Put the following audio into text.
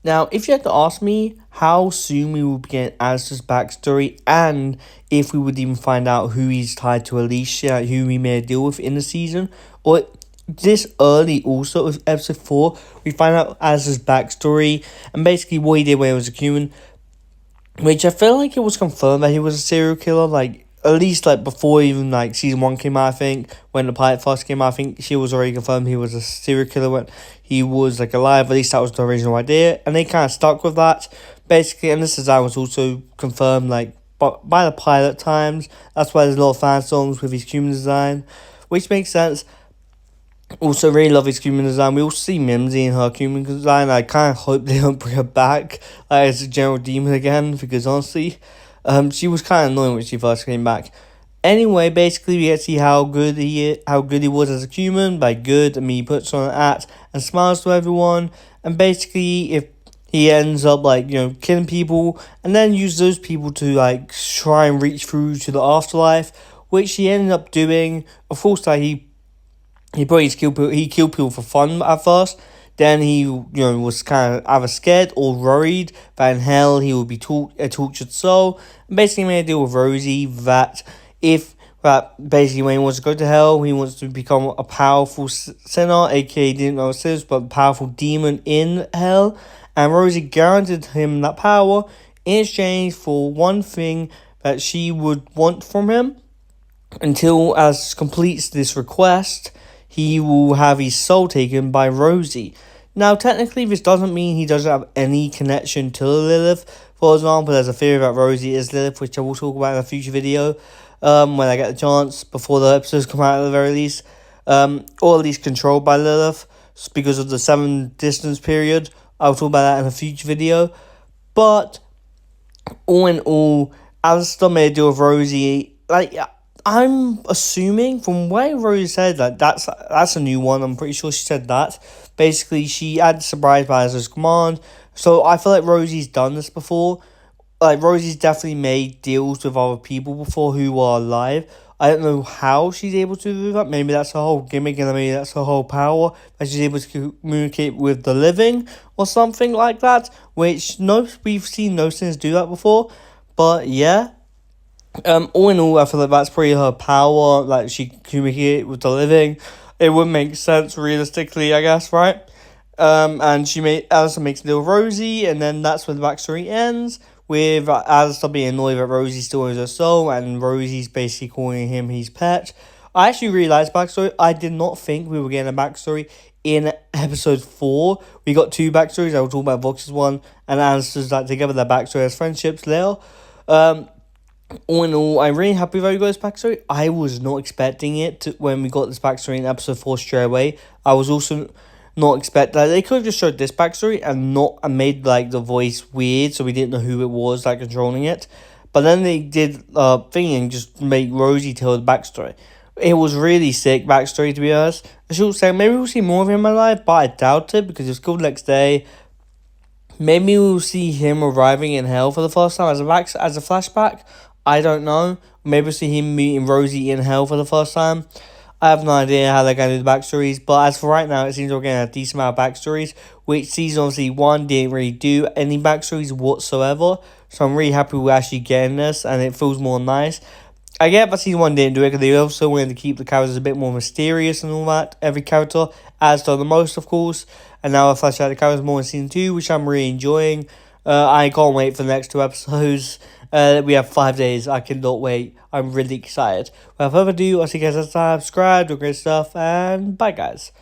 Now, if you had to ask me how soon we will begin Alastor's backstory and if we would even find out who he's tied to Alicia, who we may deal with in the season, or this early also with episode 4, we find out Alastor's backstory and basically what he did when he was a human, which I feel like it was confirmed that he was a serial killer, like, at least, like, before even, like, season 1 came out, I think, when the pilot first came out, I think she was already confirmed he was a serial killer when he was, like, alive, at least that was the original idea, and they kind of stuck with that, basically, and this design was also confirmed, like, by the pilot times. That's why there's a lot of fan songs with his human design, which makes sense. Also, really love his human design. We also see Mimsy in her human design. I kind of hope they don't bring her back as a general demon again, because honestly, she was kind of annoying when she first came back. Anyway, basically, we get to see how good he was as a human. By good, I mean he puts on an act and smiles to everyone. And basically, if he ends up like killing people, and then use those people to like try and reach through to the afterlife, which he ended up doing. Of course, like he probably killed people for fun at first. Then he was kind of either scared or worried that in hell he would be a tortured soul. And basically made a deal with Rosie that basically when he wants to go to hell, he wants to become a powerful sinner, aka didn't know what it is, but a powerful demon in hell. And Rosie guaranteed him that power in exchange for one thing that she would want from him. Until as completes this request, he will have his soul taken by Rosie. Now, technically, this doesn't mean he doesn't have any connection to Lilith. For example, there's a theory that Rosie is Lilith, which I will talk about in a future video, when I get the chance, before the episodes come out at the very least. Or at least controlled by Lilith, because of the 7 distance period. I'll talk about that in a future video. But, all in all, Alastor made a deal with Rosie. I'm assuming from where Rosie said that that's a new one. I'm pretty sure she said that. Basically, she had surprise by his command. So I feel like Rosie's done this before. Like Rosie's definitely made deals with other people before who are alive. I don't know how she's able to do that. Maybe that's her whole gimmick, and maybe that's her whole power, that she's able to communicate with the living or something like that. Which we've seen no sins do that before. But yeah. All in all, I feel like that's probably her power, like she communicated with the living. It would make sense realistically, I guess, right? And Alastor makes a deal with Rosie, and then that's where the backstory ends, with Alastor being annoyed that Rosie still has her soul, and Rosie's basically calling him his pet. I actually really liked backstory. I did not think we were getting a backstory in episode 4. We got 2 backstories. I will talk about Vox's one, and Alastor's like together their backstory as friendships later. All in all, I'm really happy with how we got this backstory. I was not expecting it when we got this backstory in episode 4 straight away. I was also not expecting they could have just showed this backstory and made like the voice weird, so we didn't know who it was like controlling it. But then they did thing and just make Rosie tell the backstory. It was really sick backstory, to be honest. I should say maybe we'll see more of him alive, but I doubt it because it's killed the next day. Maybe we'll see him arriving in hell for the first time as a flashback. I don't know. Maybe we'll see him meeting Rosie in hell for the first time. I have no idea how they're going to do the backstories, but as for right now, it seems we're getting a decent amount of backstories, which season obviously 1 didn't really do any backstories whatsoever, so I'm really happy we're actually getting this, and it feels more nice. I get that season 1 didn't do it, because they also wanted to keep the characters a bit more mysterious and all that, every character, as done the most, of course, and now I flesh out the characters more in season 2, which I'm really enjoying. I can't wait for the next 2 episodes. We have 5 days. I cannot wait. I'm really excited. Without further ado, I'll see you guys next time. Subscribe, do great stuff, and bye, guys.